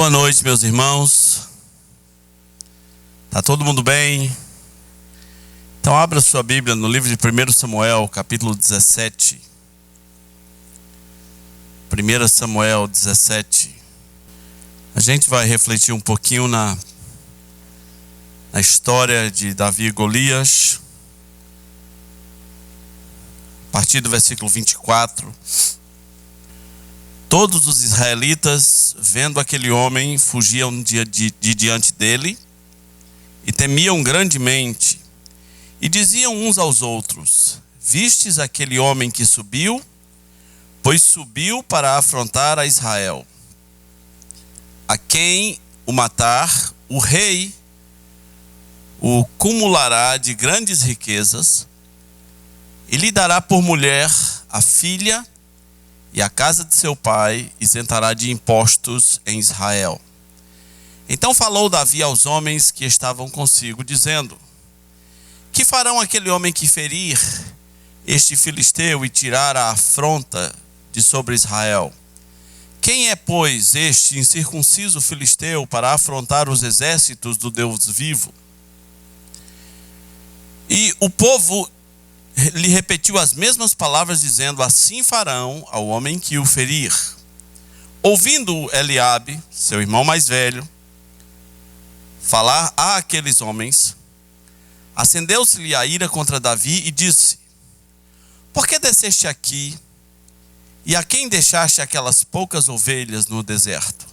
Boa noite, meus irmãos. Tá todo mundo bem? Então abra sua Bíblia no livro de 1 Samuel, capítulo 17. 1 Samuel 17. A gente vai refletir um pouquinho na história de Davi e Golias. A partir do versículo 24. Todos os israelitas, vendo aquele homem, fugiam de diante dele e temiam grandemente. E diziam uns aos outros: vistes aquele homem que subiu? Pois subiu para afrontar a Israel. A quem o matar, o rei o cumulará de grandes riquezas e lhe dará por mulher a filha, e a casa de seu pai isentará de impostos em Israel. Então falou Davi aos homens que estavam consigo, dizendo: que farão aquele homem que ferir este filisteu e tirar a afronta de sobre Israel? Quem é, pois, este incircunciso filisteu para afrontar os exércitos do Deus vivo? E o povo lhe repetiu as mesmas palavras, dizendo: assim farão ao homem que o ferir. Ouvindo Eliabe, seu irmão mais velho, falar a aqueles homens, acendeu-se-lhe a ira contra Davi e disse: por que desceste aqui, e a quem deixaste aquelas poucas ovelhas no deserto?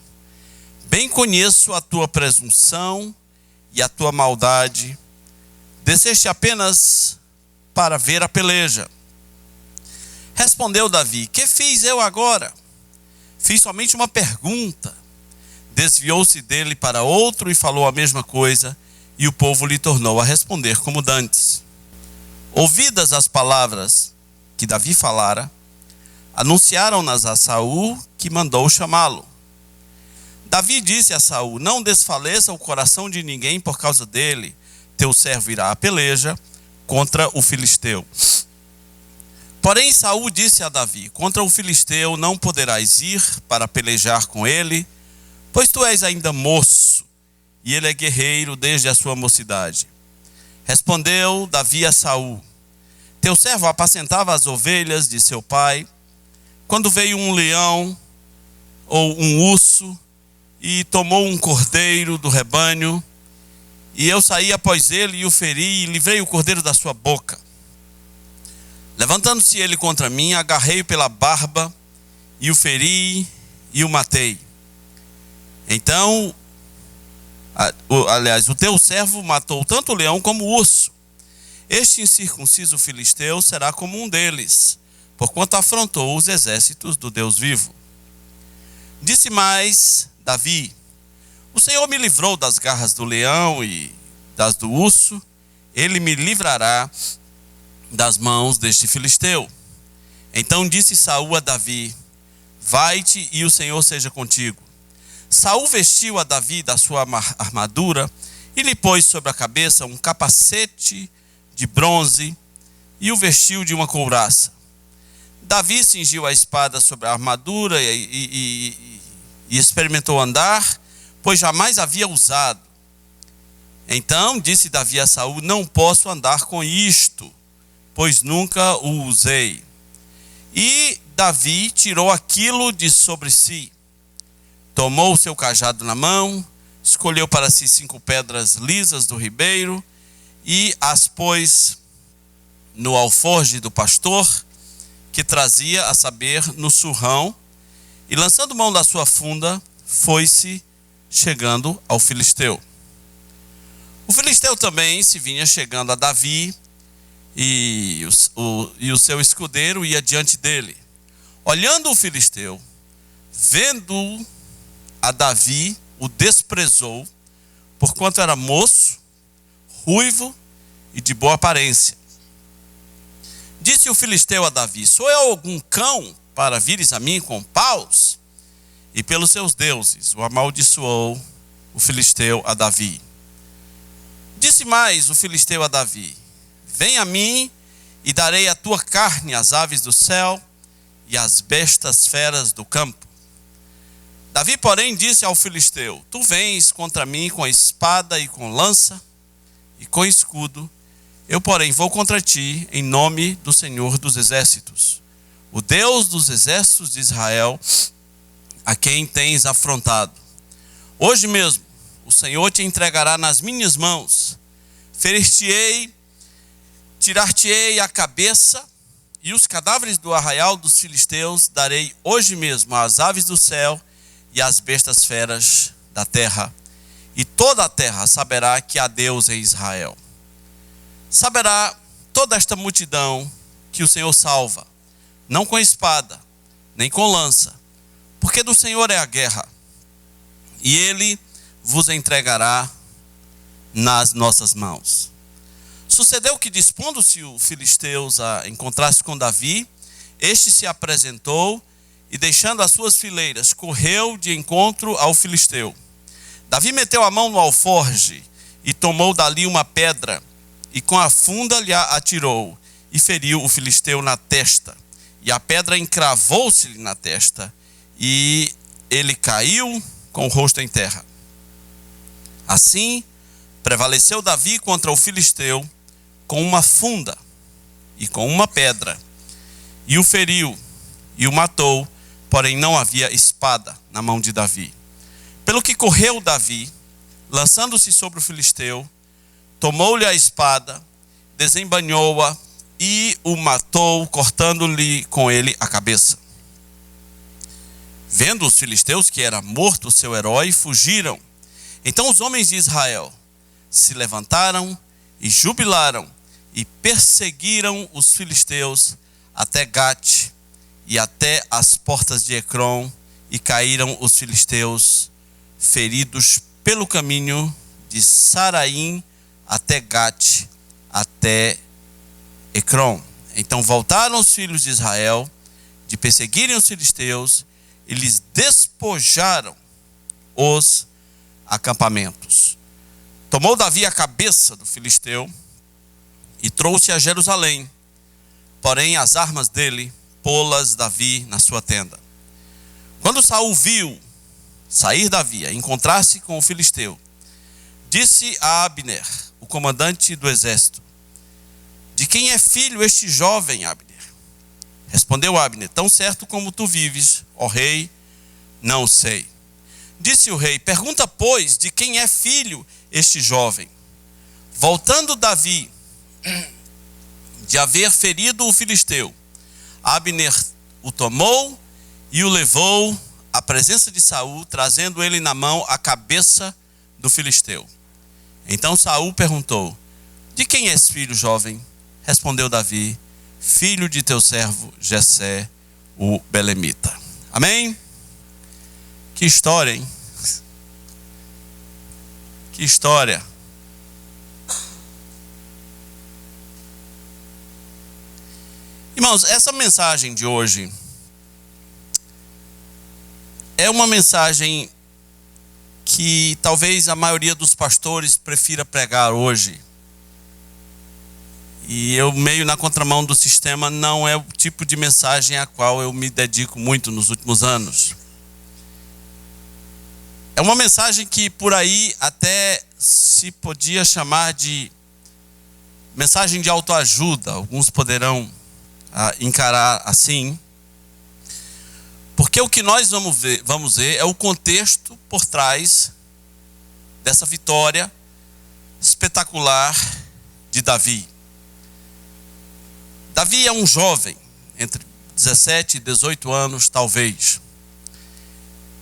Bem conheço a tua presunção e a tua maldade. Desceste apenas para ver a peleja. Respondeu Davi: que fiz eu agora? Fiz somente uma pergunta. Desviou-se dele para outro e falou a mesma coisa, e o povo lhe tornou a responder como dantes. Ouvidas as palavras que Davi falara, anunciaram-nas a Saul, que mandou chamá-lo. Davi disse a Saul: não desfaleça o coração de ninguém por causa dele. Teu servo irá à peleja contra o filisteu. Porém Saul disse a Davi: contra o filisteu não poderás ir para pelejar com ele, pois tu és ainda moço, e ele é guerreiro desde a sua mocidade. Respondeu Davi a Saul: teu servo apacentava as ovelhas de seu pai, quando veio um leão ou um urso e tomou um cordeiro do rebanho, e eu saí após ele e o feri e livrei o cordeiro da sua boca. Levantando-se ele contra mim, agarrei-o pela barba e o feri e o matei. Então, o teu servo matou tanto o leão como o urso. Este incircunciso filisteu será como um deles, porquanto afrontou os exércitos do Deus vivo. Disse mais Davi: o Senhor me livrou das garras do leão e das do urso, ele me livrará das mãos deste filisteu. Então disse Saul a Davi: vai-te e o Senhor seja contigo. Saul vestiu a Davi da sua armadura e lhe pôs sobre a cabeça um capacete de bronze e o vestiu de uma couraça. Davi cingiu a espada sobre a armadura e experimentou andar, pois jamais havia usado. Então disse Davi a Saul: não posso andar com isto, pois nunca o usei. E Davi tirou aquilo de sobre si, tomou o seu cajado na mão, escolheu para si 5 pedras lisas do ribeiro e as pôs no alforje do pastor, que trazia, a saber, no surrão, e lançando mão da sua funda, foi-se chegando ao filisteu. O filisteu também se vinha chegando a Davi, e o seu escudeiro ia diante dele. Olhando o filisteu, vendo a Davi, o desprezou, porquanto era moço, ruivo e de boa aparência. Disse o filisteu a Davi: sou eu algum cão para vires a mim com paus? E pelos seus deuses o amaldiçoou o filisteu a Davi. Disse mais o filisteu a Davi: vem a mim e darei a tua carne às aves do céu e às bestas feras do campo. Davi, porém, disse ao filisteu: tu vens contra mim com espada e com lança e com escudo. Eu, porém, vou contra ti em nome do Senhor dos exércitos, o Deus dos exércitos de Israel, a quem tens afrontado. Hoje mesmo o Senhor te entregará nas minhas mãos. Ferir-te-ei, tirar-te-ei a cabeça, e os cadáveres do arraial dos filisteus darei hoje mesmo às aves do céu e às bestas feras da terra. E toda a terra saberá que há Deus em Israel. Saberá toda esta multidão que o Senhor salva, não com espada, nem com lança, porque do Senhor é a guerra, e Ele vos entregará nas nossas mãos. Sucedeu que, dispondo-se os filisteus a encontrar-se com Davi, este se apresentou e, deixando as suas fileiras, correu de encontro ao filisteu. Davi meteu a mão no alforje e tomou dali uma pedra, e com a funda lhe atirou, e feriu o filisteu na testa. E a pedra encravou-se-lhe na testa, e ele caiu com o rosto em terra. Assim, prevaleceu Davi contra o filisteu com uma funda e com uma pedra, e o feriu e o matou, porém não havia espada na mão de Davi. Pelo que correu Davi, lançando-se sobre o filisteu, tomou-lhe a espada, desembainhou-a e o matou, cortando-lhe com ele a cabeça. Vendo os filisteus que era morto o seu herói, fugiram. Então os homens de Israel se levantaram e jubilaram e perseguiram os filisteus até Gate e até as portas de Ecrom, e caíram os filisteus feridos pelo caminho de Saraim até Gate, até Ecrom. Então voltaram os filhos de Israel de perseguirem os filisteus e lhes despojaram os acampamentos. Tomou Davi a cabeça do filisteu e trouxe a Jerusalém, porém as armas dele pô-las Davi na sua tenda. Quando Saul viu sair Davi a encontrar-se com o filisteu, disse a Abner, o comandante do exército: de quem é filho este jovem, Abner? Respondeu Abner: tão certo como tu vives, ó rei, não sei. Disse o rei: pergunta, pois, de quem é filho este jovem. Voltando Davi de haver ferido o filisteu, Abner o tomou e o levou à presença de Saul, trazendo ele na mão a cabeça do filisteu. Então Saul perguntou: de quem és filho, jovem? Respondeu Davi: filho de teu servo Jessé, o belemita. Amém? Que história, hein? Que história. Irmãos, essa mensagem de hoje é uma mensagem que talvez a maioria dos pastores prefira pregar hoje. E eu, meio na contramão do sistema, não é o tipo de mensagem a qual eu me dedico muito nos últimos anos. É uma mensagem que por aí até se podia chamar de mensagem de autoajuda. Alguns poderão encarar assim. Porque o que nós vamos ver é o contexto por trás dessa vitória espetacular de Davi. Davi é um jovem, entre 17 e 18 anos talvez.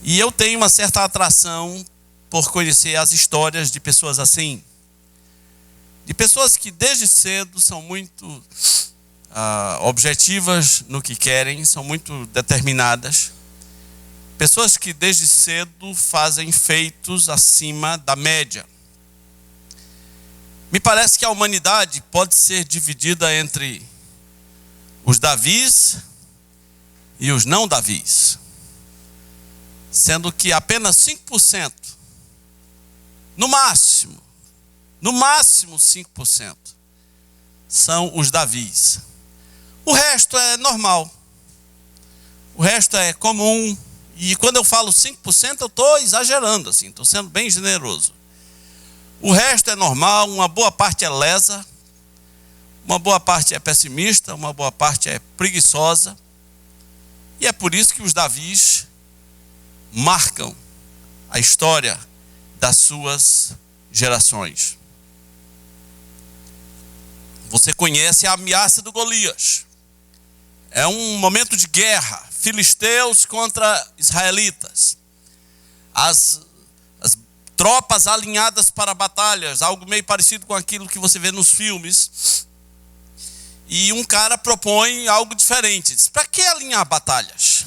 E eu tenho uma certa atração por conhecer as histórias de pessoas assim. De pessoas que desde cedo são muito objetivas no que querem, são muito determinadas. Pessoas que desde cedo fazem feitos acima da média. Me parece que a humanidade pode ser dividida entre os Davis e os não Davis, sendo que apenas 5%, no máximo 5%, são os Davis. O resto é normal, o resto é comum, E quando eu falo 5%, eu estou exagerando, assim, estou sendo bem generoso. O resto é normal, uma boa parte é lesa, uma boa parte é pessimista, uma boa parte é preguiçosa. E é por isso que os Davis marcam a história das suas gerações. Você conhece a ameaça do Golias. É um momento de guerra, filisteus contra israelitas. As tropas alinhadas para batalhas, algo meio parecido com aquilo que você vê nos filmes. E um cara propõe algo diferente. Diz: para que alinhar batalhas?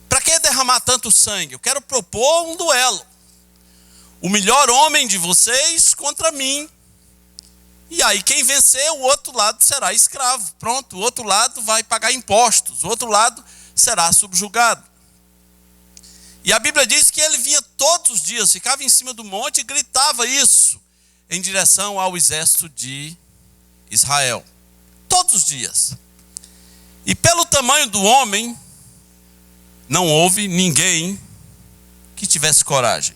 Para que derramar tanto sangue? Eu quero propor um duelo. O melhor homem de vocês contra mim. E aí quem vencer, o outro lado será escravo. Pronto, o outro lado vai pagar impostos. O outro lado será subjugado. E a Bíblia diz que ele vinha todos os dias, ficava em cima do monte e gritava isso em direção ao exército de Israel. Todos os dias. E pelo tamanho do homem, não houve ninguém que tivesse coragem.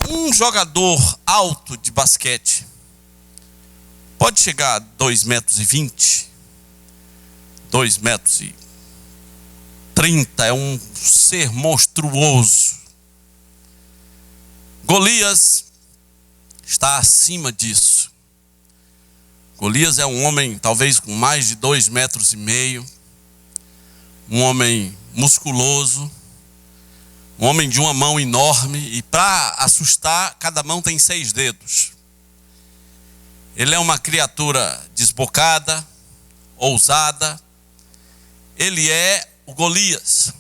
Um jogador alto de basquete pode chegar a 2,20 metros, 2,30 metros. É um ser monstruoso. Golias está acima disso. Golias é um homem talvez com mais de 2,5 metros, um homem musculoso, um homem de uma mão enorme, e para assustar, cada mão tem 6 dedos. Ele é uma criatura desbocada, ousada. Ele é o Golias.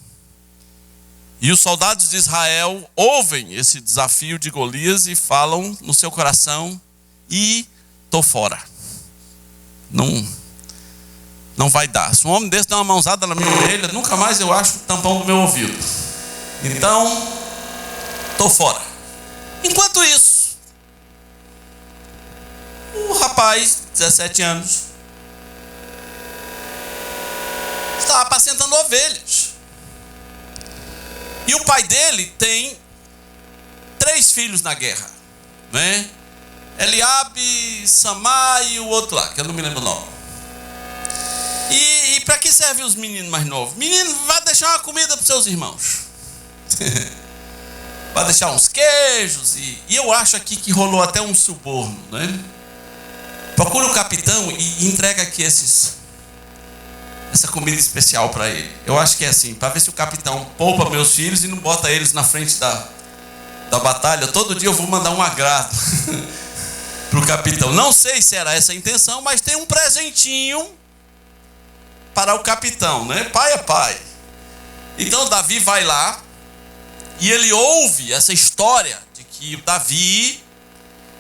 E os soldados de Israel ouvem esse desafio de Golias e falam no seu coração: e tô fora. Não vai dar. Se um homem desse der uma mãozada na minha orelha, nunca mais eu acho o tampão do meu ouvido. Então, tô fora. Enquanto isso, o rapaz, 17 anos, está apacentando ovelhas. E o pai dele tem 3 filhos na guerra, né? Eliabe, Samá e o outro lá, que eu não me lembro o nome. E para que servem os meninos mais novos? Menino, vai deixar uma comida para os seus irmãos. Vai deixar uns queijos. E eu acho aqui que rolou até um suborno, né? Procura o capitão e entrega aqui essa comida especial para ele. Eu acho que é assim, para ver se o capitão poupa meus filhos e não bota eles na frente da batalha. Todo dia eu vou mandar um agrado para o capitão. Não sei se era essa a intenção, mas tem um presentinho para o capitão, né? Pai é pai. Então Davi vai lá e ele ouve essa história de que o Davi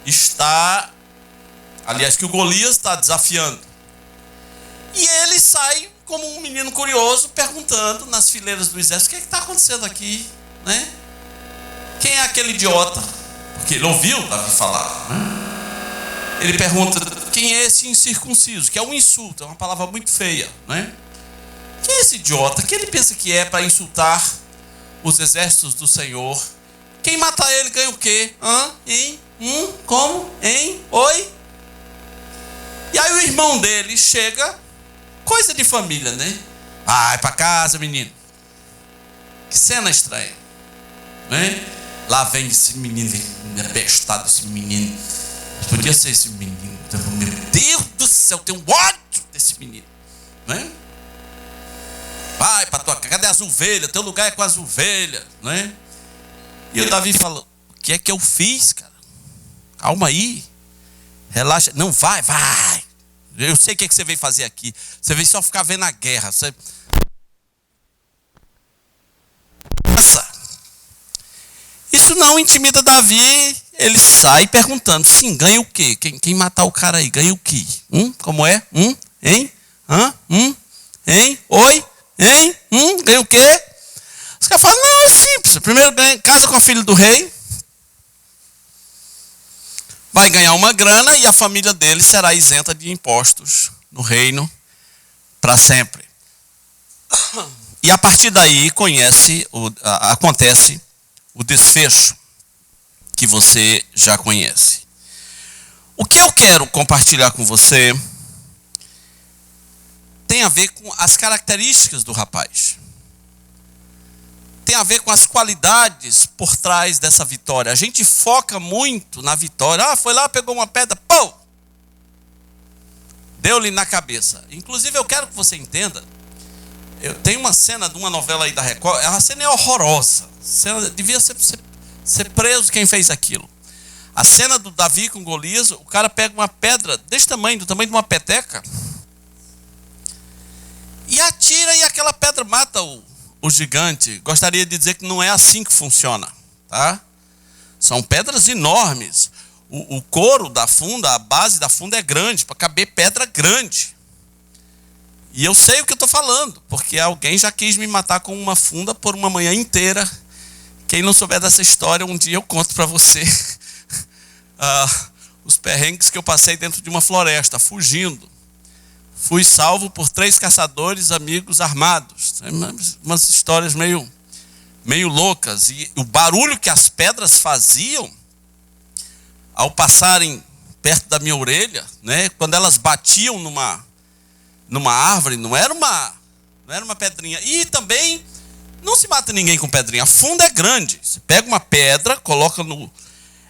está, aliás, que o Golias está desafiando. E ele sai como um menino curioso, perguntando nas fileiras do exército: o que está acontecendo aqui, né? Quem é aquele idiota? Porque ele ouviu Davi falar, né? Ele pergunta: quem é esse incircunciso? Que é um insulto, é uma palavra muito feia, né? Quem é esse idiota? Quem ele pensa que é para insultar os exércitos do Senhor? Quem matar ele ganha o quê? Hein? Como? Hein? Oi? E aí o irmão dele chega, coisa de família, né? Vai para casa, menino. Que cena estranha, né? Lá vem esse menino, vem abestado esse menino. Podia ser esse menino. Meu Deus do céu, eu tenho ódio desse menino, né? Vai para tua casa, cadê as ovelhas? Teu lugar é com as ovelhas, né? E o Davi falou: o que é que eu fiz, cara? Calma aí, relaxa. Não, vai. Eu sei o que você veio fazer aqui. Você veio só ficar vendo a guerra. Isso não intimida Davi. Ele sai perguntando: sim, ganha o quê? Quem matar o cara aí ganha o quê? Como é? Hein? Hein? Oi? Hein? Ganha o quê? Os caras falam: não, é simples. Primeiro casa com a filha do rei, vai ganhar uma grana e a família dele será isenta de impostos no reino para sempre. E a partir daí acontece o desfecho que você já conhece. O que eu quero compartilhar com você tem a ver com as características do rapaz. Tem a ver com as qualidades por trás dessa vitória. A gente foca muito na vitória. Foi lá, pegou uma pedra, pô! Deu-lhe na cabeça. Inclusive, eu quero que você entenda. Tem uma cena de uma novela aí da Record. A cena é horrorosa. Devia ser preso quem fez aquilo. A cena do Davi com Golias. O cara pega uma pedra desse tamanho, do tamanho de uma peteca, e atira, e aquela pedra mata o gigante. Gostaria de dizer que não é assim que funciona, tá? São pedras enormes. O couro da funda, a base da funda é grande, para caber pedra grande. E eu sei o que eu estou falando, porque alguém já quis me matar com uma funda por uma manhã inteira. Quem não souber dessa história, um dia eu conto para você os perrengues que eu passei dentro de uma floresta, fugindo. Fui salvo por 3 caçadores amigos armados. Umas histórias meio loucas. E o barulho que as pedras faziam ao passarem perto da minha orelha, né, quando elas batiam numa árvore, não era uma pedrinha. E também não se mata ninguém com pedrinha. A funda é grande. Você pega uma pedra, coloca no...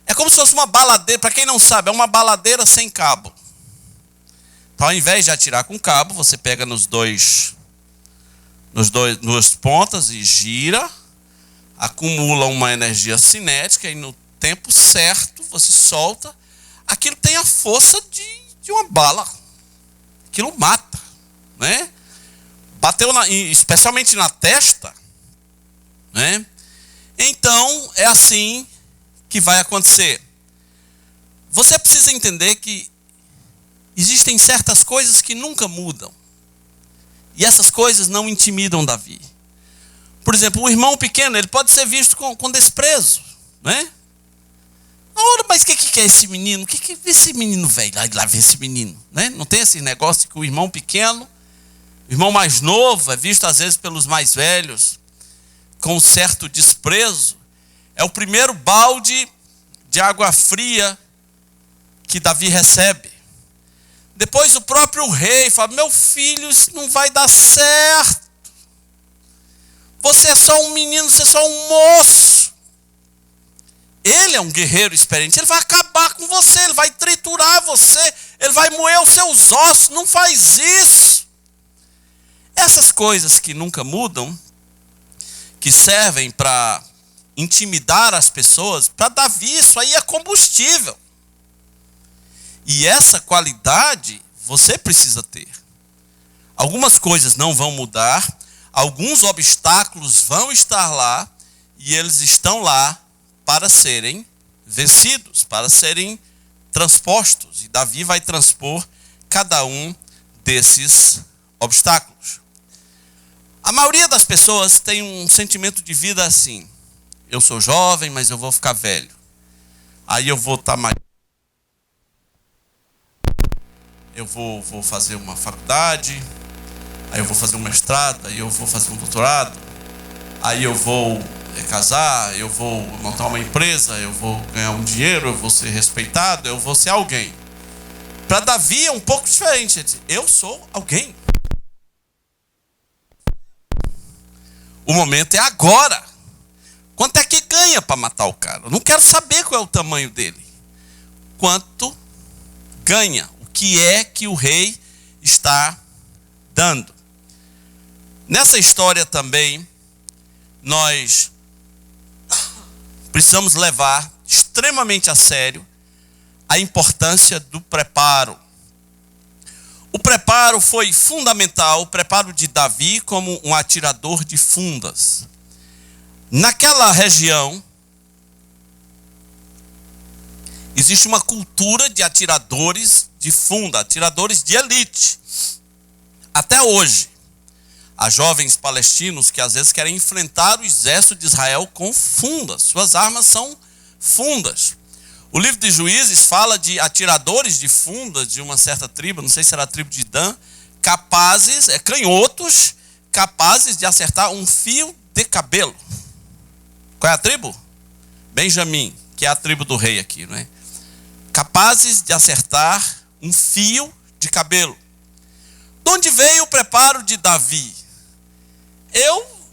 É como se fosse uma baladeira. Para quem não sabe, é uma baladeira sem cabo. Então, ao invés de atirar com cabo, você pega nas duas pontas e gira, acumula uma energia cinética e no tempo certo você solta. Aquilo tem a força de uma bala. Aquilo mata, né? Bateu especialmente na testa, né? Então é assim que vai acontecer. Você precisa entender que existem certas coisas que nunca mudam. E essas coisas não intimidam Davi. Por exemplo, o irmão pequeno, ele pode ser visto com desprezo, né? Ora, mas o que é esse menino? O que é esse menino velho? Lá vem esse menino, né? Não tem esse negócio que o irmão pequeno, o irmão mais novo, é visto às vezes pelos mais velhos com um certo desprezo. É o primeiro balde de água fria que Davi recebe. Depois o próprio rei fala: meu filho, isso não vai dar certo. Você é só um menino, você é só um moço. Ele é um guerreiro experiente, ele vai acabar com você, ele vai triturar você, ele vai moer os seus ossos, não faz isso. Essas coisas que nunca mudam, que servem para intimidar as pessoas, para Davi isso aí é combustível. E essa qualidade você precisa ter. Algumas coisas não vão mudar, alguns obstáculos vão estar lá, e eles estão lá para serem vencidos, para serem transpostos. E Davi vai transpor cada um desses obstáculos. A maioria das pessoas tem um sentimento de vida assim: eu sou jovem, mas eu vou ficar velho. Aí eu vou estar mais... Eu vou fazer uma faculdade, aí eu vou fazer um mestrado, aí eu vou fazer um doutorado, aí eu vou casar, eu vou montar uma empresa, eu vou ganhar um dinheiro, eu vou ser respeitado, eu vou ser alguém. Para Davi é um pouco diferente. Ele diz: eu sou alguém. O momento é agora. Quanto é que ganha para matar o cara? Eu não quero saber qual é o tamanho dele. Quanto ganha? O que é que o rei está dando? Nessa história também, nós precisamos levar extremamente a sério a importância do preparo. O preparo foi fundamental, o preparo de Davi como um atirador de fundas. Naquela região, existe uma cultura de atiradores de funda, atiradores de elite. Até hoje, há jovens palestinos que às vezes querem enfrentar o exército de Israel com fundas. Suas armas são fundas. O livro de Juízes fala de atiradores de fundas de uma certa tribo, não sei se era a tribo de Dan, canhotos, capazes de acertar um fio de cabelo. Qual é a tribo? Benjamim, que é a tribo do rei aqui, não é? Capazes de acertar um fio de cabelo. De onde veio o preparo de Davi? Eu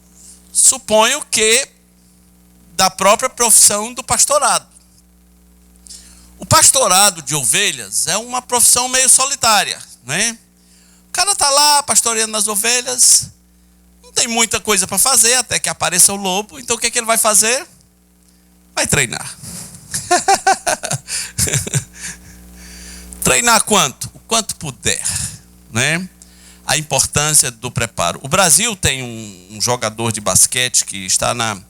suponho que da própria profissão do pastorado. O pastorado de ovelhas é uma profissão meio solitária, né? O cara está lá pastoreando as ovelhas, não tem muita coisa para fazer até que apareça o lobo. Então o que ele vai fazer? Vai treinar. Treinar quanto? O quanto puder, né? A importância do preparo. O Brasil tem um jogador de basquete que está na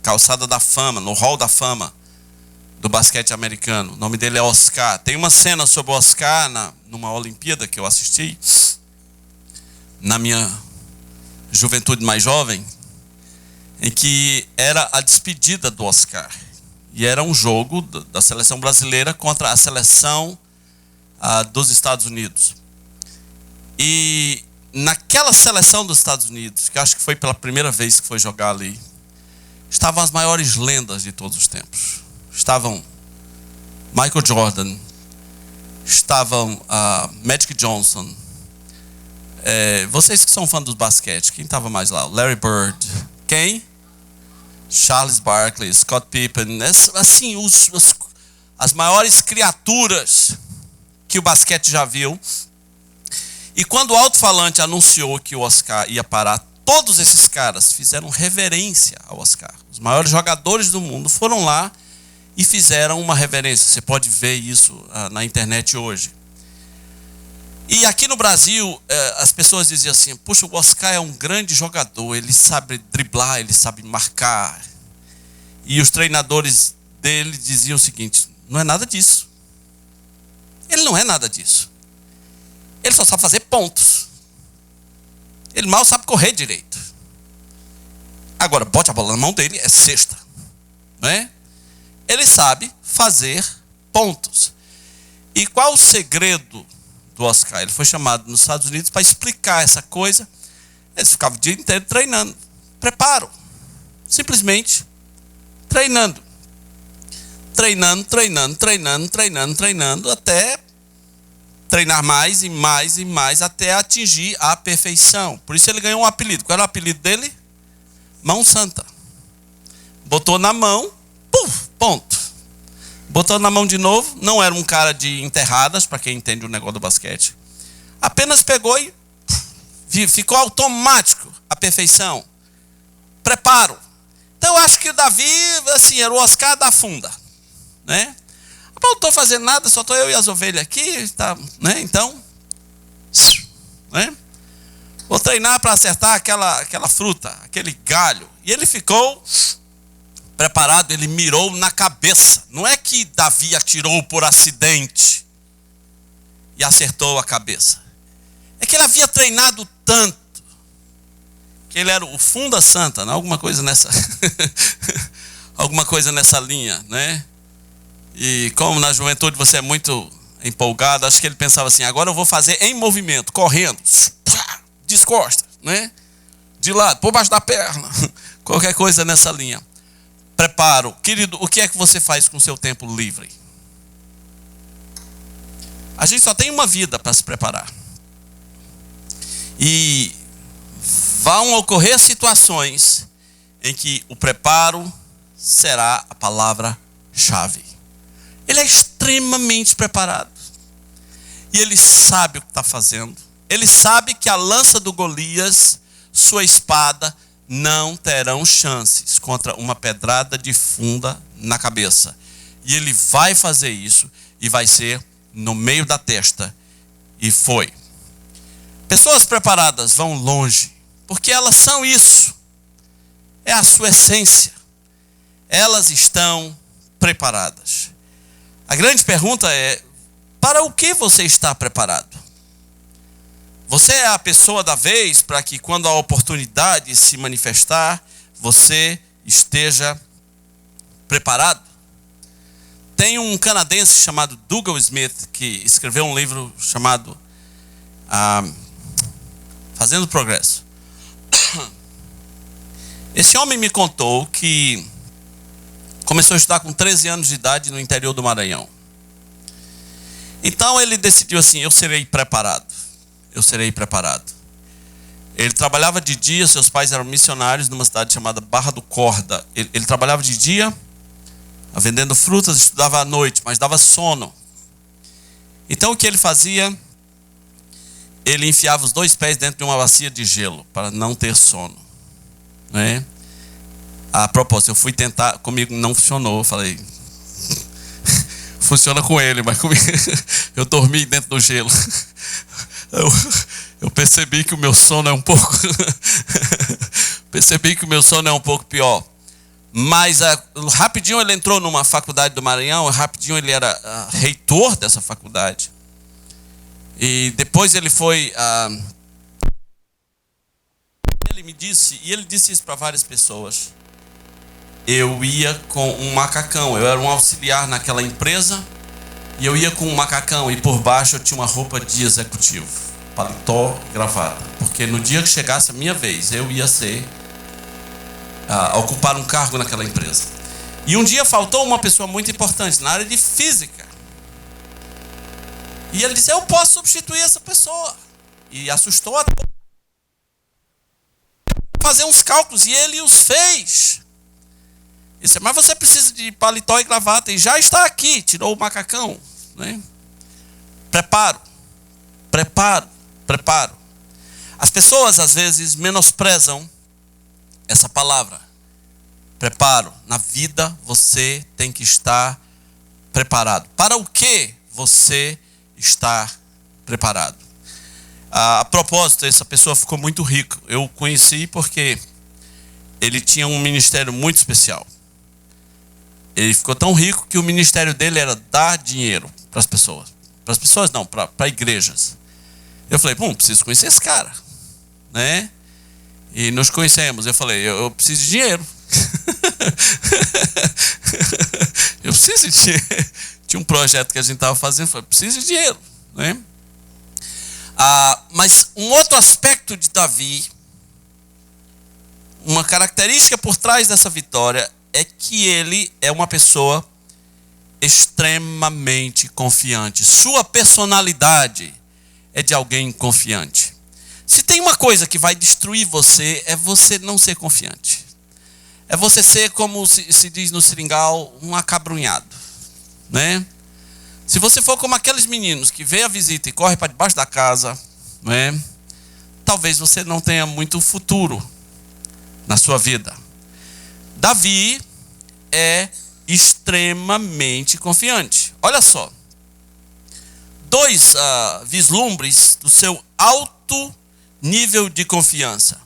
calçada da fama, no hall da fama do basquete americano. O nome dele é Oscar. Tem uma cena sobre o Oscar numa Olimpíada que eu assisti na minha juventude mais jovem, em que era a despedida do Oscar. E era um jogo da seleção brasileira contra a seleção dos Estados Unidos. E naquela seleção dos Estados Unidos, que acho que foi pela primeira vez que foi jogar ali, estavam as maiores lendas de todos os tempos. Estavam Michael Jordan, estavam Magic Johnson. Vocês que são fãs do basquete, quem estava mais lá? Larry Bird. Quem? Charles Barkley, Scott Pippen. Assim, as maiores criaturas que o basquete já viu. E quando o alto-falante anunciou que o Oscar ia parar, todos esses caras fizeram reverência ao Oscar. Os maiores jogadores do mundo foram lá e fizeram uma reverência. Você pode ver isso na internet hoje. E aqui no Brasil, as pessoas diziam assim: puxa, o Oscar é um grande jogador, ele sabe driblar, ele sabe marcar. E os treinadores dele diziam o seguinte: não é nada disso. Ele não é nada disso. Ele só sabe fazer pontos. Ele mal sabe correr direito. Agora, bote a bola na mão dele, é cesta. Não é? Ele sabe fazer pontos. E qual o segredo do Oscar? Ele foi chamado nos Estados Unidos para explicar essa coisa. Eles ficavam o dia inteiro treinando. Preparo. Simplesmente treinando. Treinando, até treinar mais e mais e mais, até atingir a perfeição. Por isso ele ganhou um apelido. Qual era o apelido dele? Mão Santa. Botou na mão, puf, ponto. Botou na mão de novo, não era um cara de enterradas, para quem entende o negócio do basquete. Apenas pegou e ficou automático a perfeição. Preparo. Então eu acho que o Davi, assim, era o Oscar da funda, né? Não estou fazendo nada, só estou eu e as ovelhas aqui, tá, né? Então, né? Vou treinar para acertar aquela fruta, aquele galho. E ele ficou preparado, ele mirou na cabeça. Não é que Davi atirou por acidente e acertou a cabeça. É que ele havia treinado tanto que ele era o funda santa, né? Alguma coisa nessa alguma coisa nessa linha, né? E como na juventude você é muito empolgado, acho que ele pensava assim: agora eu vou fazer em movimento, correndo, descosta, né? De lado, por baixo da perna, qualquer coisa nessa linha. Preparo. Querido, o que é que você faz com o seu tempo livre? A gente só tem uma vida para se preparar. E vão ocorrer situações em que o preparo será a palavra-chave. Ele é extremamente preparado. E ele sabe o que está fazendo. Ele sabe que a lança do Golias, sua espada, não terão chances contra uma pedrada de funda na cabeça. E ele vai fazer isso e vai ser no meio da testa. E foi. Pessoas preparadas vão longe, porque elas são isso. É a sua essência. Elas estão preparadas. A grande pergunta é: para o que você está preparado? Você é a pessoa da vez para que, quando a oportunidade se manifestar, você esteja preparado? Tem um canadense chamado Dougal Smith que escreveu um livro chamado Fazendo Progresso. Esse homem me contou que começou a estudar com 13 anos de idade no interior do Maranhão. Então ele decidiu assim: eu serei preparado. Eu serei preparado. Ele trabalhava de dia, seus pais eram missionários numa cidade chamada Barra do Corda. Ele trabalhava de dia, vendendo frutas, estudava à noite, mas dava sono. Então o que ele fazia? Ele enfiava os 2 pés dentro de uma bacia de gelo, para não ter sono. Né? A propósito, eu fui tentar, comigo não funcionou, eu falei, funciona com ele, mas comigo, eu dormi dentro do gelo. Eu percebi que o meu sono é um pouco pior. Mas rapidinho ele entrou numa faculdade do Maranhão, rapidinho ele era reitor dessa faculdade. E depois ele foi... ele me disse, e ele disse isso para várias pessoas: eu ia com um macacão, eu era um auxiliar naquela empresa, e eu ia com um macacão, e por baixo eu tinha uma roupa de executivo, paletó e gravata, porque no dia que chegasse a minha vez, eu ia ocupar um cargo naquela empresa. E um dia faltou uma pessoa muito importante na área de física, e ele disse: eu posso substituir essa pessoa. E assustou a todos. Fazer uns cálculos, e ele os fez. Ele disse: mas você precisa de paletó e gravata, e já está aqui. Tirou o macacão, né? Preparo. As pessoas às vezes menosprezam essa palavra, preparo. Na vida você tem que estar preparado. Para o que você está preparado? A propósito, essa pessoa ficou muito rica. Eu o conheci porque ele tinha um ministério muito especial. Ele ficou tão rico que o ministério dele era dar dinheiro para as pessoas. Para as pessoas não, para igrejas. Eu falei: preciso conhecer esse cara, né? E nos conhecemos. Eu falei: eu preciso de dinheiro. Eu preciso de dinheiro. Tinha um projeto que a gente estava fazendo, eu falei: preciso de dinheiro, né? Mas um outro aspecto de Davi, uma característica por trás dessa vitória, é que ele é uma pessoa extremamente confiante. Sua personalidade é de alguém confiante. Se tem uma coisa que vai destruir você, é você não ser confiante. É você ser, como se diz no seringal, um acabrunhado, né? Se você for como aqueles meninos que vê a visita e corre para debaixo da casa, né? Talvez você não tenha muito futuro na sua vida. Davi é extremamente confiante. Olha só, 2 vislumbres do seu alto nível de confiança.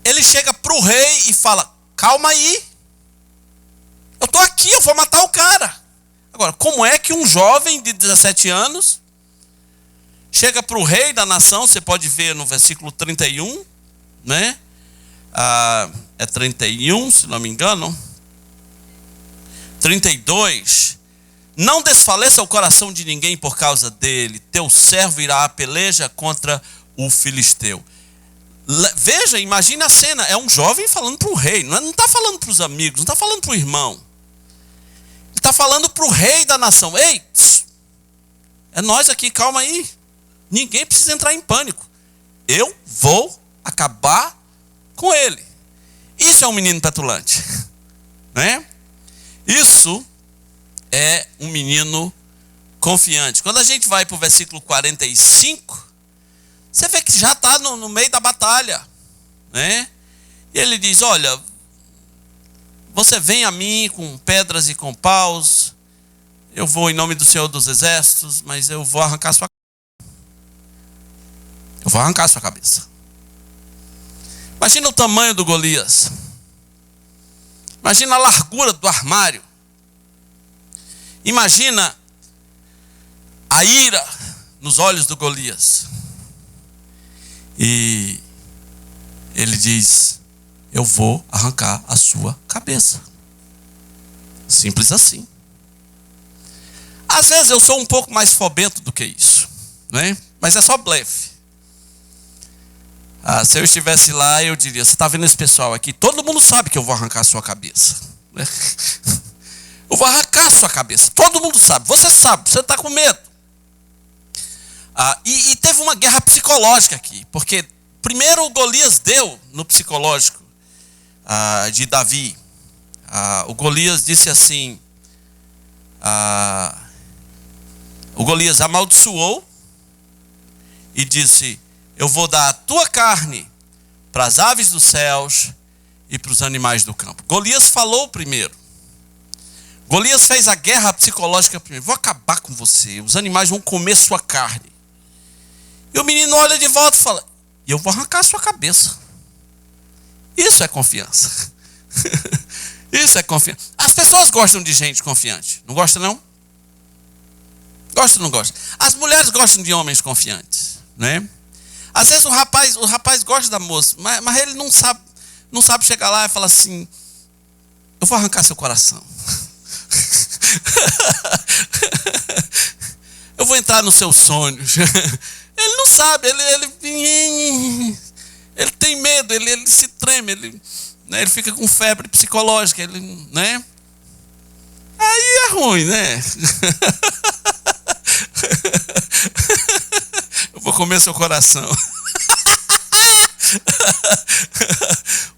Ele chega para o rei e fala: calma aí, eu estou aqui, eu vou matar o cara. Agora, como é que um jovem de 17 anos chega para o rei da nação? Você pode ver no versículo 31, né? É 31, se não me engano. 32. Não desfaleça o coração de ninguém por causa dele. Teu servo irá à peleja contra o filisteu. Veja, imagine a cena. É um jovem falando para o rei. Não está falando para os amigos, não está falando para o irmão. Ele está falando para o rei da nação: ei, é nós aqui, calma aí. Ninguém precisa entrar em pânico. Eu vou acabar com ele. Isso é um menino petulante, né? Isso é um menino confiante. Quando a gente vai para o versículo 45, você vê que já está no meio da batalha, né? E ele diz: olha, você vem a mim com pedras e com paus, eu vou em nome do Senhor dos Exércitos, mas eu vou arrancar sua cabeça. Imagina o tamanho do Golias. Imagina a largura do armário. Imagina a ira nos olhos do Golias. E ele diz: eu vou arrancar a sua cabeça. Simples assim. Às vezes eu sou um pouco mais fobento do que isso, né? Mas é só blefe. Se eu estivesse lá, eu diria, você está vendo esse pessoal aqui? Todo mundo sabe que eu vou arrancar a sua cabeça. Eu vou arrancar a sua cabeça. Todo mundo sabe, você está com medo. E teve uma guerra psicológica aqui, porque primeiro o Golias deu no psicológico de Davi. O Golias disse assim, o Golias amaldiçoou e disse, eu vou dar a tua carne para as aves dos céus e para os animais do campo. Golias falou primeiro. Golias fez a guerra psicológica primeiro. Vou acabar com você, os animais vão comer sua carne. E o menino olha de volta e fala, e eu vou arrancar a sua cabeça. Isso é confiança. Isso é confiança. As pessoas gostam de gente confiante. Não gostam, não? Gostam ou não gostam? As mulheres gostam de homens confiantes, né? Às vezes o rapaz gosta da moça, mas ele não sabe chegar lá e falar assim, eu vou arrancar seu coração. Eu vou entrar nos seus sonhos. Ele não sabe, ele tem medo, ele se treme, ele fica com febre psicológica, né? Aí é ruim, né? Eu vou comer seu coração.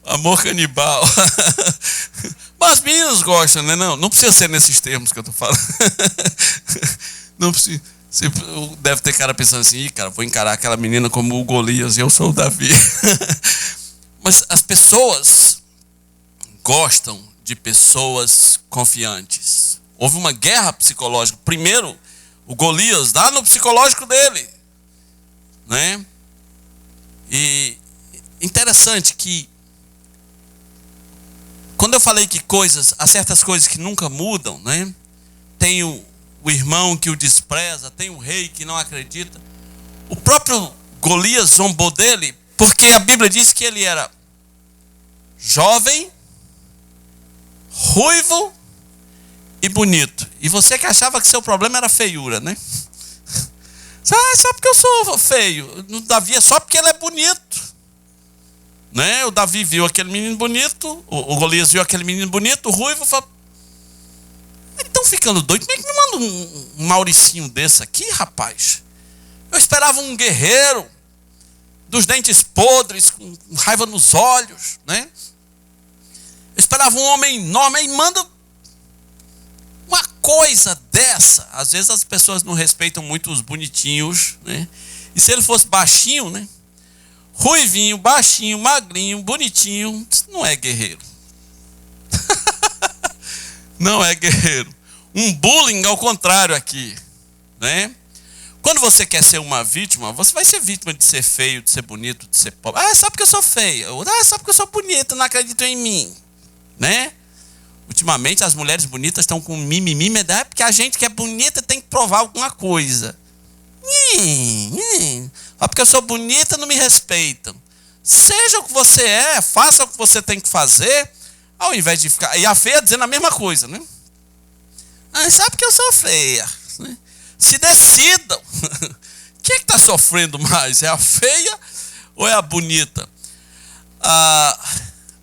Amor canibal. Mas as meninas gostam, né? Não precisa ser nesses termos que eu estou falando. Não precisa. Você deve ter cara pensando assim, cara, vou encarar aquela menina como o Golias e eu sou o Davi. Mas as pessoas gostam de pessoas confiantes. Houve uma guerra psicológica. Primeiro, o Golias dá no psicológico dele, né? E interessante que quando eu falei que há certas coisas que nunca mudam, né? Tem o irmão que o despreza, tem o rei que não acredita. O próprio Golias zombou dele, porque a Bíblia diz que ele era jovem, ruivo e bonito. E você que achava que seu problema era feiura, né? Só porque eu sou feio. O Davi é só porque ele é bonito, né? O Davi viu aquele menino bonito, o Golias viu aquele menino bonito, o ruivo, falou, estão ficando doido, como é que me manda um Mauricinho desse aqui, rapaz? Eu esperava um guerreiro, dos dentes podres, com raiva nos olhos, né? Eu esperava um homem enorme, e manda uma coisa dessa. Às vezes as pessoas não respeitam muito os bonitinhos, né? E se ele fosse baixinho, né? Ruivinho, baixinho, magrinho, bonitinho, não é guerreiro. Não é guerreiro. Um bullying ao contrário aqui, né? Quando você quer ser uma vítima, você vai ser vítima de ser feio, de ser bonito, de ser pobre. Só porque eu sou feia. Só porque eu sou bonita, não acreditam em mim, né? Ultimamente as mulheres bonitas estão com mimimi, porque a gente que é bonita tem que provar alguma coisa. Só porque eu sou bonita não me respeitam. Seja o que você é, faça o que você tem que fazer, ao invés de ficar... E a feia dizendo a mesma coisa, né? Sabe porque eu sou feia, né? Se decidam. Quem é que está sofrendo mais? É a feia ou é a bonita?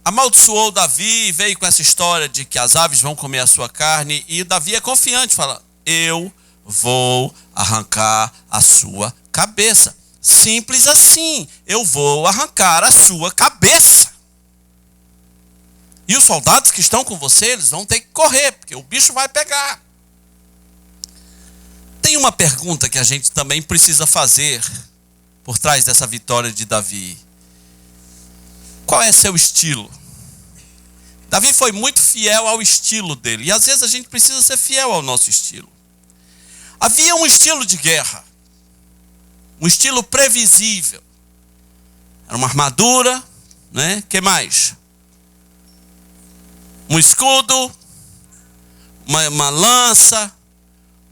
Amaldiçoou Davi e veio com essa história de que as aves vão comer a sua carne. E Davi é confiante, fala, eu vou arrancar a sua cabeça. Simples assim, eu vou arrancar a sua cabeça. E os soldados que estão com você, eles vão ter que correr, porque o bicho vai pegar. Tem uma pergunta que a gente também precisa fazer por trás dessa vitória de Davi. Qual é seu estilo? Davi foi muito fiel ao estilo dele. E às vezes a gente precisa ser fiel ao nosso estilo. Havia um estilo de guerra. Um estilo previsível. Era uma armadura, né? Que mais? Um escudo, uma lança,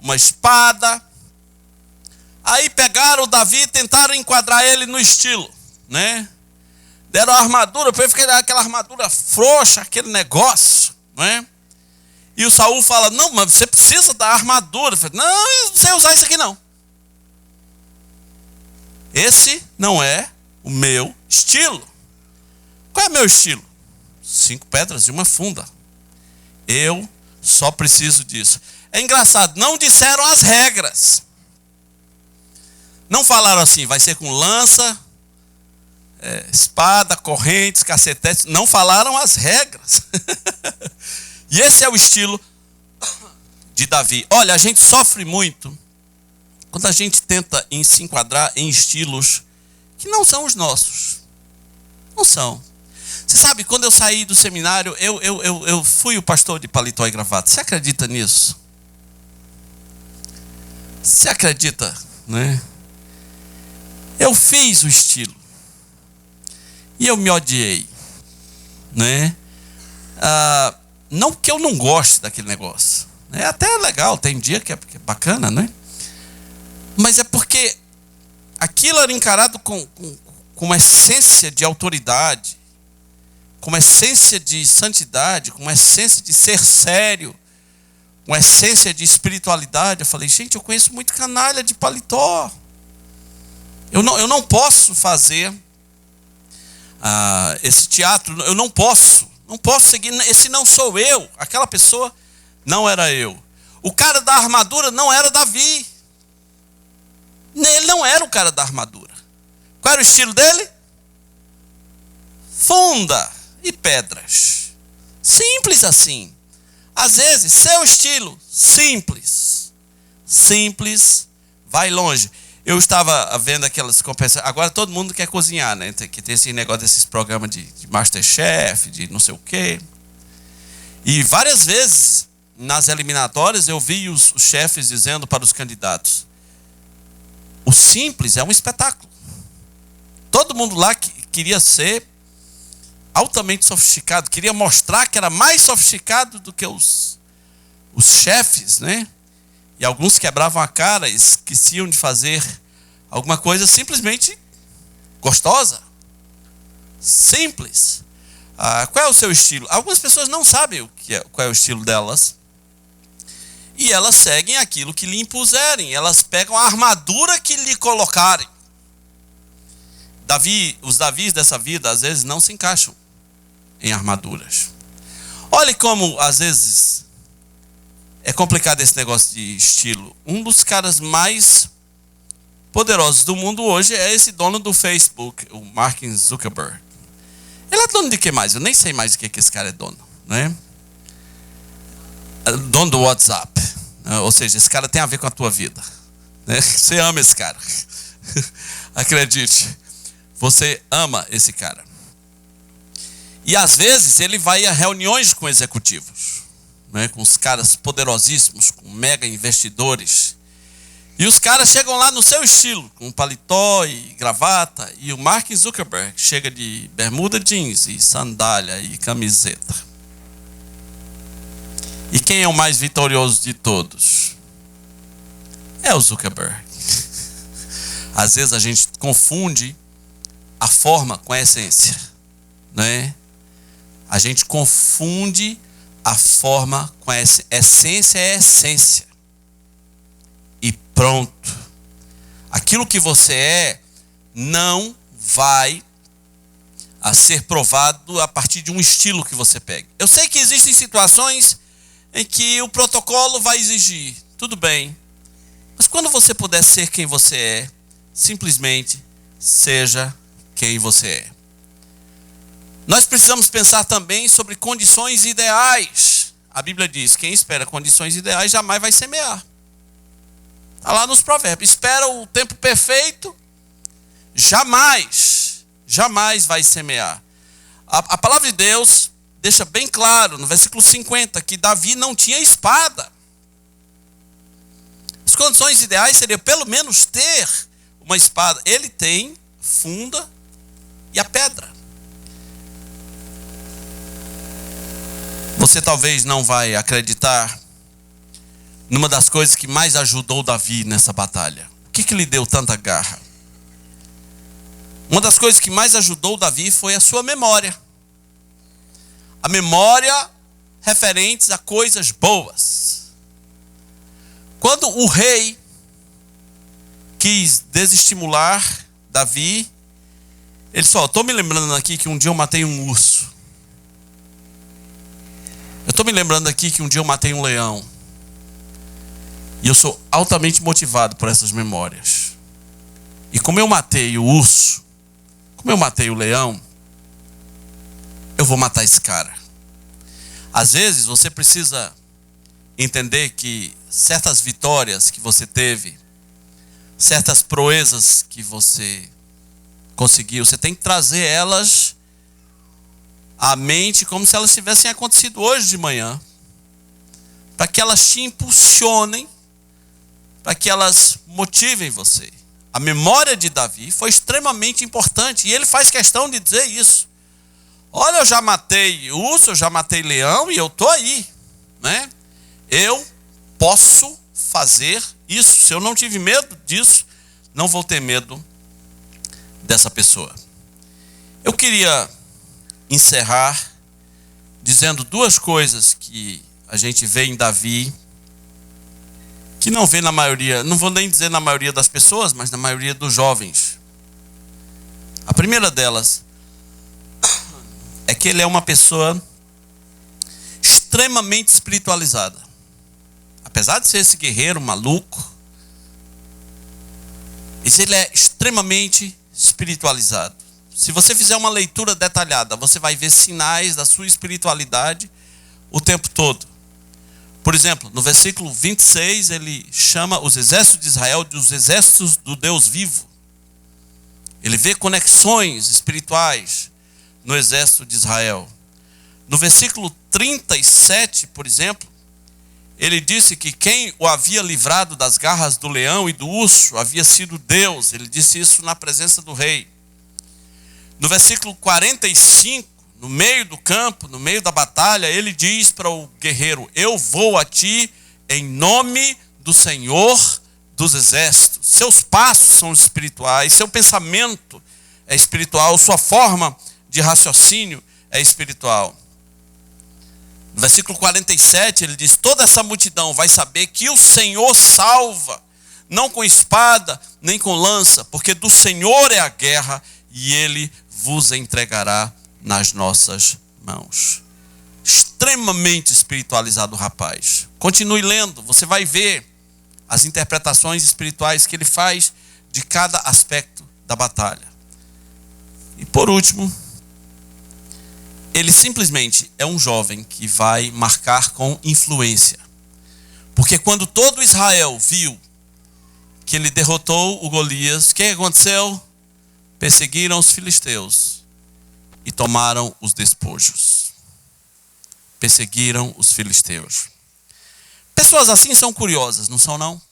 uma espada. Aí pegaram o Davi e tentaram enquadrar ele no estilo, né? Deram a armadura, para ele ficar aquela armadura frouxa, aquele negócio, né? E o Saul fala, não, mas você precisa da armadura. Falo, não, eu não sei usar isso aqui não. Esse não é o meu estilo. Qual é meu estilo? 5 pedras e uma funda. Eu só preciso disso. É engraçado, não disseram as regras. Não falaram assim, vai ser com lança, espada, correntes, cacetetes. Não falaram as regras. E esse é o estilo de Davi. Olha, a gente sofre muito quando a gente tenta se enquadrar em estilos que não são os nossos. Não são. Você sabe, quando eu saí do seminário, eu fui o pastor de paletó e gravata. Você acredita nisso? Você acredita, né? Eu fiz o estilo. E eu me odiei, né? Não que eu não goste daquele negócio. É até legal, tem dia que é bacana, né? Mas é porque aquilo era encarado com uma essência de autoridade, com uma essência de santidade, com uma essência de ser sério, com uma essência de espiritualidade. Eu falei, gente, eu conheço muito canalha de paletó. Eu não posso fazer esse teatro, eu não posso seguir, esse não sou eu, aquela pessoa não era eu. O cara da armadura não era Davi. Ele não era o cara da armadura. Qual era o estilo dele? Funda e pedras. Simples assim. Às vezes, seu estilo, simples. Simples, vai longe. Eu estava vendo aquelas compensações. Agora todo mundo quer cozinhar, né? Que tem esse negócio desses programas de Masterchef, de não sei o quê. E várias vezes, nas eliminatórias, eu vi os chefes dizendo para os candidatos: o simples é um espetáculo. Todo mundo lá queria ser altamente sofisticado, queria mostrar que era mais sofisticado do que os chefes, né? E alguns quebravam a cara, esqueciam de fazer alguma coisa simplesmente gostosa. Simples. Qual é o seu estilo? Algumas pessoas não sabem qual é o estilo delas. E elas seguem aquilo que lhe impuserem. Elas pegam a armadura que lhe colocarem. Os Davis dessa vida, às vezes, não se encaixam em armaduras. Olhe como, às vezes, é complicado esse negócio de estilo. Um dos caras mais poderosos do mundo hoje é esse dono do Facebook, o Mark Zuckerberg. Ele é dono de que mais? Eu nem sei mais de que esse cara é dono, né? Dono do WhatsApp. Ou seja, esse cara tem a ver com a tua vida, né? Você ama esse cara. Acredite. Você ama esse cara. E às vezes ele vai a reuniões com executivos, né? Com os caras poderosíssimos, com mega investidores. E os caras chegam lá no seu estilo, com paletó e gravata. E o Mark Zuckerberg chega de bermuda jeans e sandália e camiseta. E quem é o mais vitorioso de todos? É o Zuckerberg. Às vezes a gente confunde a forma com a essência, né? A gente confunde a forma com a essência. Essência é essência. E pronto. Aquilo que você é não vai a ser provado a partir de um estilo que você pega. Eu sei que existem situações em que o protocolo vai exigir, tudo bem. Mas quando você puder ser quem você é, simplesmente seja quem você é. Nós precisamos pensar também sobre condições ideais. A Bíblia diz, quem espera condições ideais jamais vai semear. Está lá nos provérbios. Espera o tempo perfeito, jamais vai semear. A palavra de Deus deixa bem claro, no versículo 50, que Davi não tinha espada. As condições ideais seriam pelo menos ter uma espada. Ele tem funda e a pedra. Você talvez não vai acreditar numa das coisas que mais ajudou Davi nessa batalha. O que lhe deu tanta garra? Uma das coisas que mais ajudou Davi foi a sua memória. A memória referentes a coisas boas. Quando o rei quis desestimular Davi, Ele só, estou me lembrando aqui que um dia eu matei um urso. Eu estou me lembrando aqui que um dia eu matei um leão. E eu sou altamente motivado por essas memórias. E como eu matei o urso, como eu matei o leão, eu vou matar esse cara. Às vezes você precisa entender que certas vitórias que você teve, certas proezas que você conseguiu, você tem que trazer elas à mente como se elas tivessem acontecido hoje de manhã, para que elas te impulsionem, para que elas motivem você. A memória de Davi foi extremamente importante e ele faz questão de dizer isso. Olha, eu já matei urso, eu já matei leão e eu estou aí, né? Eu posso fazer isso. Se eu não tive medo disso, não vou ter medo dessa pessoa. Eu queria encerrar dizendo duas coisas que a gente vê em Davi, que não vê na maioria, não vou nem dizer na maioria das pessoas, mas na maioria dos jovens. A primeira delas é que ele é uma pessoa extremamente espiritualizada. Apesar de ser esse guerreiro maluco, ele é extremamente espiritualizado. Se você fizer uma leitura detalhada, você vai ver sinais da sua espiritualidade o tempo todo. Por exemplo, no versículo 26, ele chama os exércitos de Israel de os exércitos do Deus vivo. Ele vê conexões espirituais no exército de Israel. No versículo 37, por exemplo, ele disse que quem o havia livrado das garras do leão e do urso havia sido Deus. Ele disse isso na presença do rei. No versículo 45, no meio do campo, no meio da batalha, ele diz para o guerreiro: eu vou a ti em nome do Senhor dos exércitos. Seus passos são espirituais, seu pensamento é espiritual, sua forma de raciocínio é espiritual. No versículo 47 ele diz: toda essa multidão vai saber que o Senhor salva, não com espada nem com lança, porque do Senhor é a guerra e ele vos entregará nas nossas mãos. Extremamente espiritualizado o rapaz. Continue lendo, você vai ver as interpretações espirituais que ele faz de cada aspecto da batalha. E por último, ele simplesmente é um jovem que vai marcar com influência. Porque quando todo Israel viu que ele derrotou o Golias, o que aconteceu? Perseguiram os filisteus e tomaram os despojos. Perseguiram os filisteus. Pessoas assim são curiosas, não são não?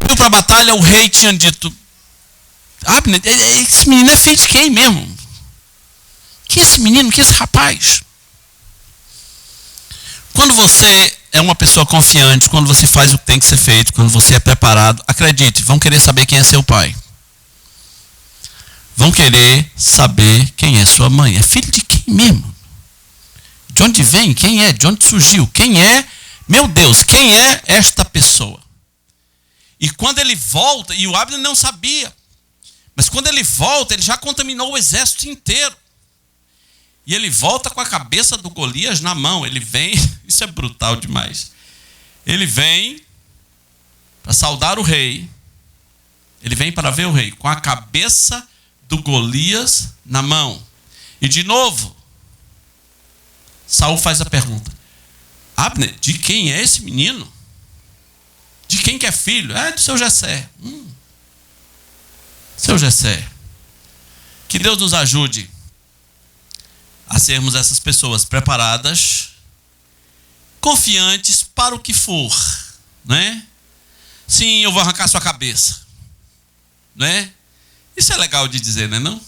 Indo para a batalha, o rei tinha dito: Abner, esse menino é filho de quem mesmo? Que esse menino, que esse rapaz? Quando você é uma pessoa confiante, quando você faz o que tem que ser feito, quando você é preparado, acredite, vão querer saber quem é seu pai. Vão querer saber quem é sua mãe. É filho de quem mesmo? De onde vem? Quem é? De onde surgiu? Quem é? Meu Deus, quem é esta pessoa? E quando ele volta, e o Abner não sabia, mas quando ele volta, ele já contaminou o exército inteiro. E ele volta com a cabeça do Golias na mão. Ele vem, isso é brutal demais. Ele vem para saudar o rei. Ele vem para ver o rei com a cabeça do Golias na mão. E de novo, Saul faz a pergunta: Abner, de quem é esse menino? De quem que é filho? É do seu Jessé. Seu Jessé. Que Deus nos ajude a sermos essas pessoas preparadas, confiantes para o que for, né? Sim, eu vou arrancar sua cabeça, né? Isso é legal de dizer, né, não?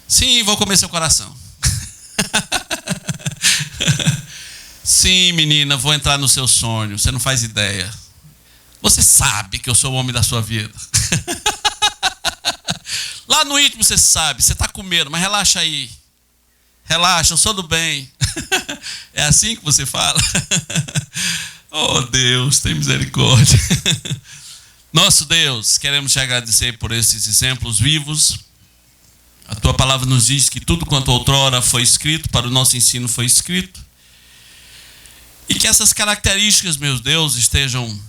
Sim, vou comer seu coração. Sim, menina, vou entrar no seu sonho, você não faz ideia. Você sabe que eu sou o homem da sua vida. Lá no íntimo você sabe, você está com medo, mas relaxa aí. Relaxa, eu sou do bem. É assim que você fala? Oh Deus, tem misericórdia. Nosso Deus, queremos te agradecer por esses exemplos vivos. A tua palavra nos diz que tudo quanto outrora foi escrito, para o nosso ensino foi escrito. E que essas características, meu Deus, estejam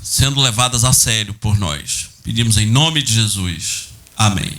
sendo levadas a sério por nós. Pedimos em nome de Jesus. Amém.